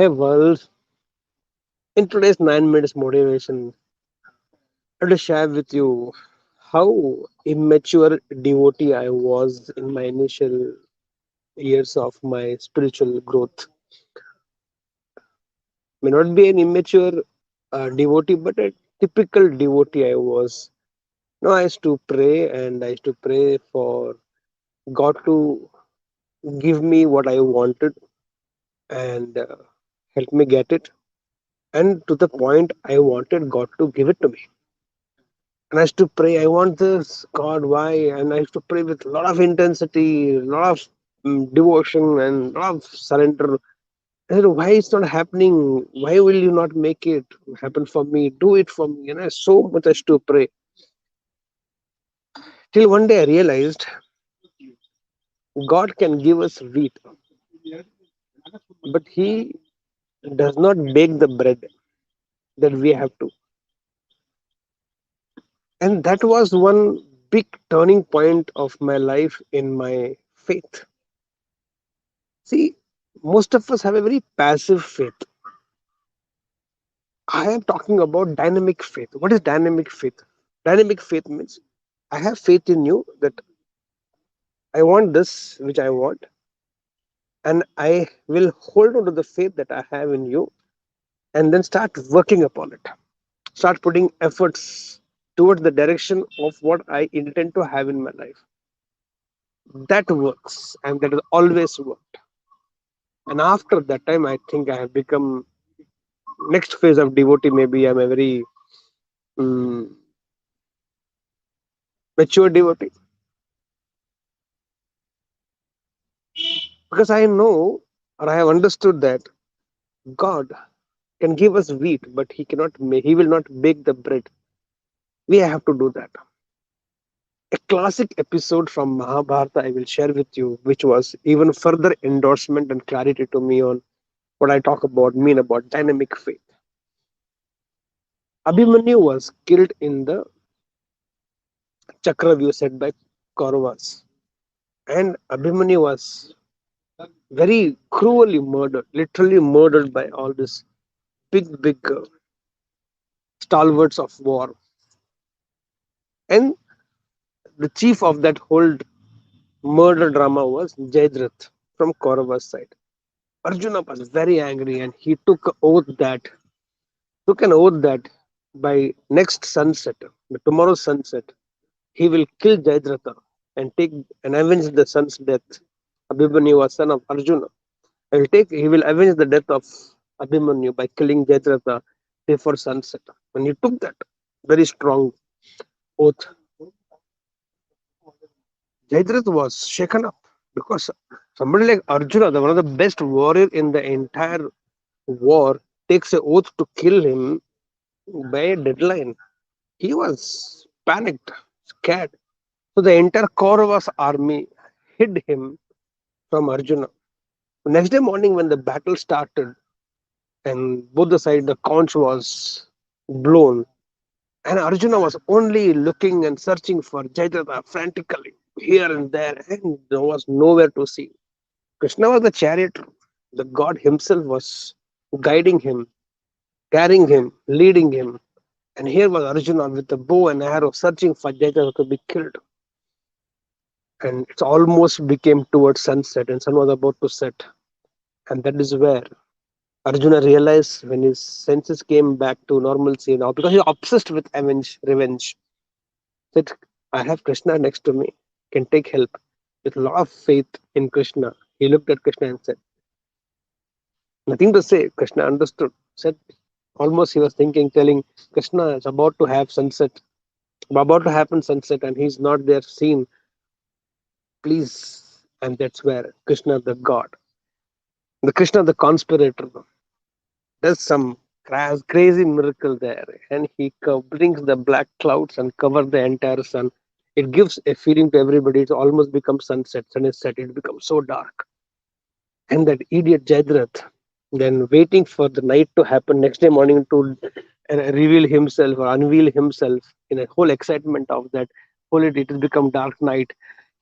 Hey world, in today's 9 minutes motivation, I want to share with you how immature devotee I was in my initial years of my spiritual growth. May not be an immature devotee, but a typical devotee I was. Now I used to pray and I used to pray for God to give me what I wanted and help me get it. And to the point I wanted God to give it to me. And I used to pray, I want this, God, why? And I used to pray with a lot of intensity, a lot of devotion, and a lot of surrender. I said, why it's not happening? Why will you not make it happen for me? Do it for me. And I so much I used to pray. Till one day I realized God can give us wheat, but He does not bake the bread that we have to. And that was one big turning point of my life in my faith. See, most of us have a very passive faith. I am talking about dynamic faith. What is dynamic faith? Dynamic faith means I have faith in you that I want this which I want, and I will hold on to the faith that I have in you and then start working upon it. Start putting efforts towards the direction of what I intend to have in my life. That works and that has always worked. And after that time, I think I have become next phase of devotee. Maybe I'm a very um, mature devotee because I know or I have understood that God can give us wheat, but He cannot. He will not bake the bread. We have to do that. A classic episode from Mahabharata I will share with you, which was even further endorsement and clarity to me on what I talk about, mean about dynamic faith. Abhimanyu was killed in the Chakravyu set by Kauravas, and Abhimanyu was very cruelly murdered, literally murdered by all these big stalwarts of war. And the chief of that whole murder drama was Jayadratha from Kaurava's side. Arjuna was very angry and he took an oath that by next sunset, the tomorrow's sunset, he will kill Jayadratha and take and avenge the son's death. Abhimanyu was son of Arjuna. He will avenge the death of Abhimanyu by killing Jayadratha before sunset. When he took that very strong oath, Jayadratha was shaken up because somebody like Arjuna, one of the best warrior in the entire war, takes a oath to kill him by a deadline. He was panicked, scared. So the entire Kauravas army hid him from Arjuna. Next day morning, when the battle started, and both the side the conch was blown, and Arjuna was only looking and searching for Jayadratha frantically here and there, and there was nowhere to see. Krishna was the charioteer. The god himself was guiding him, carrying him, leading him. And here was Arjuna with the bow and arrow searching for Jayadratha to be killed. And it almost became towards sunset, and sun was about to set. And that is where Arjuna realized when his senses came back to normalcy now, because he's obsessed with revenge, that I have Krishna next to me, can take help. With a lot of faith in Krishna, he looked at Krishna and said, nothing to say. Krishna understood. Said almost he was thinking, telling Krishna is about to have sunset, about to happen sunset, and he's not there seen. Please, and that's where Krishna the God, the Krishna the conspirator, does some crazy miracle there, and he brings the black clouds and cover the entire sun. It gives a feeling to everybody. It almost becomes sunset. Sun is set. It becomes so dark. And that idiot Jayadratha, then waiting for the night to happen next day morning to reveal himself or unveil himself in a whole excitement of that whole it has become dark night.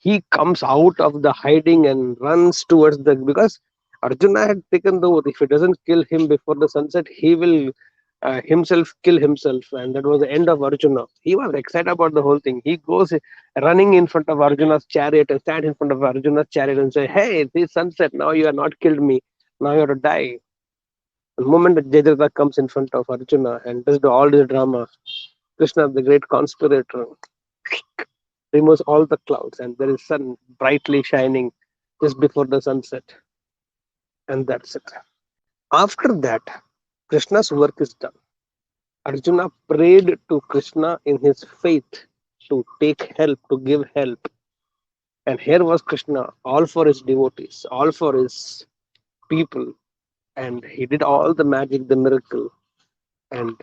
He comes out of the hiding and runs towards the because Arjuna had taken the oath. If he doesn't kill him before the sunset, he will himself kill himself. And that was the end of Arjuna. He was excited about the whole thing. He goes running in front of Arjuna's chariot and stands in front of Arjuna's chariot and say, "Hey, it is sunset. Now you have not killed me. Now you have to die." The moment that Jayadratha comes in front of Arjuna and does all this drama, Krishna, the great conspirator, removes all the clouds and there is sun brightly shining just before the sunset. And that's it. After that, Krishna's work is done. Arjuna prayed to Krishna in his faith to take help, to give help. And here was Krishna, all for his devotees, all for his people. And he did all the magic, the miracle. And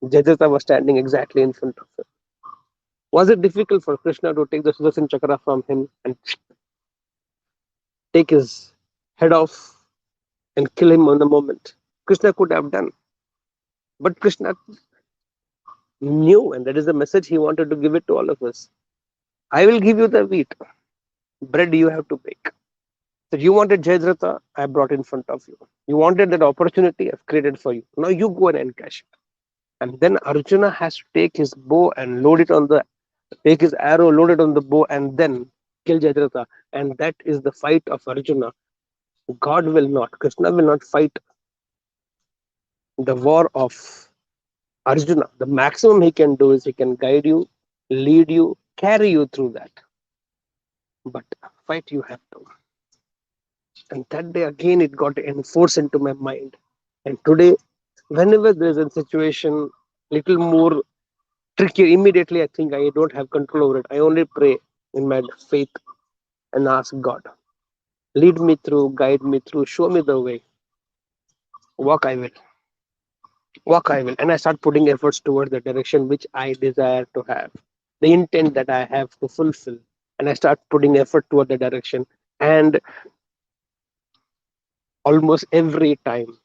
Jayadratha was standing exactly in front of him. Was it difficult for Krishna to take the Sudarshan Chakra from him and take his head off and kill him on the moment? Krishna could have done. But Krishna knew, and that is the message he wanted to give it to all of us. I will give you the wheat, bread you have to bake. So you wanted Jayadratha, I brought in front of you. You wanted that opportunity, I've created for you. Now you go and encash it. And then Arjuna has to take his bow and load it on the, take his arrow, load it on the bow, and then kill Jayadratha. And that is the fight of Arjuna. God will not, Krishna will not fight the war of Arjuna. The maximum he can do is he can guide you, lead you, carry you through that. But fight you have to. And that day again it got enforced into my mind. And today, whenever there is a situation little more tricky, immediately I think I don't have control over it. I only pray in my faith and ask God, lead me through, guide me through, show me the way. Walk I will. Walk I will. And I start putting efforts towards the direction which I desire to have, the intent that I have to fulfill. And I start putting effort toward the direction. And almost every time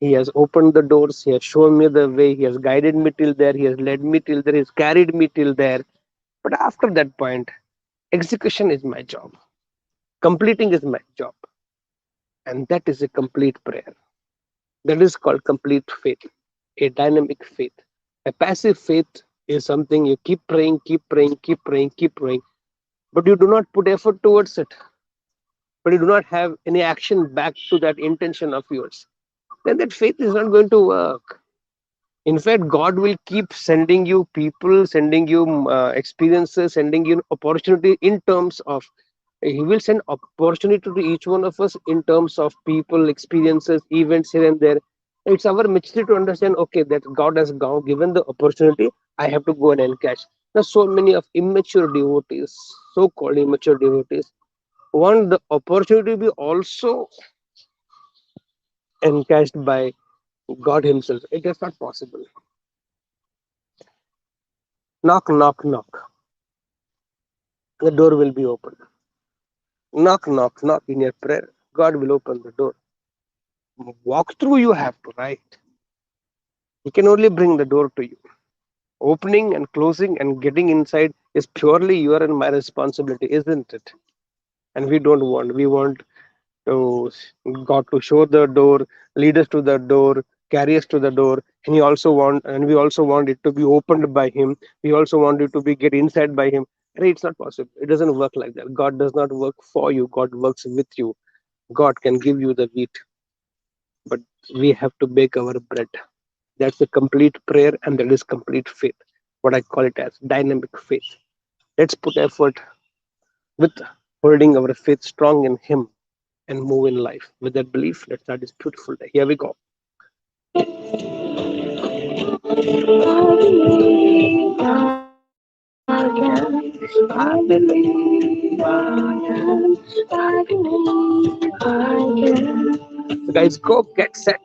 he has opened the doors, he has shown me the way, he has guided me till there, he has led me till there, he has carried me till there. But after that point, execution is my job, completing is my job. And that is a complete prayer. That is called complete faith, a dynamic faith. A passive faith is something you keep praying, keep praying, keep praying, keep praying, but you do not put effort towards it, but you do not have any action back to that intention of yours. Then that faith is not going to work. In fact, God will keep sending you people, sending you experiences, sending you opportunity in terms of, He will send opportunity to each one of us in terms of people, experiences, events here and there. It's our maturity to understand, okay, that God has given the opportunity, I have to go and encash. Now, so many of immature devotees, so-called immature devotees, want the opportunity to be also encashed by God Himself. It is not possible. Knock, knock, knock. The door will be open. Knock, knock, knock in your prayer. God will open the door. Walk through, you have to, right? He can only bring the door to you. Opening and closing and getting inside is purely your and my responsibility, isn't it? And we don't want. We want to God to show the door, lead us to the door, carry us to the door, and we also want it to be opened by Him. We also want it to be get inside by Him. Hey, it's not possible. It doesn't work like that. God does not work for you. God works with you. God can give you the wheat, but we have to bake our bread. That's a complete prayer, and that is complete faith. What I call it as dynamic faith. Let's put effort with holding our faith strong in Him and move in life. With that belief, let's start this beautiful day. Here we go. So guys, go get set.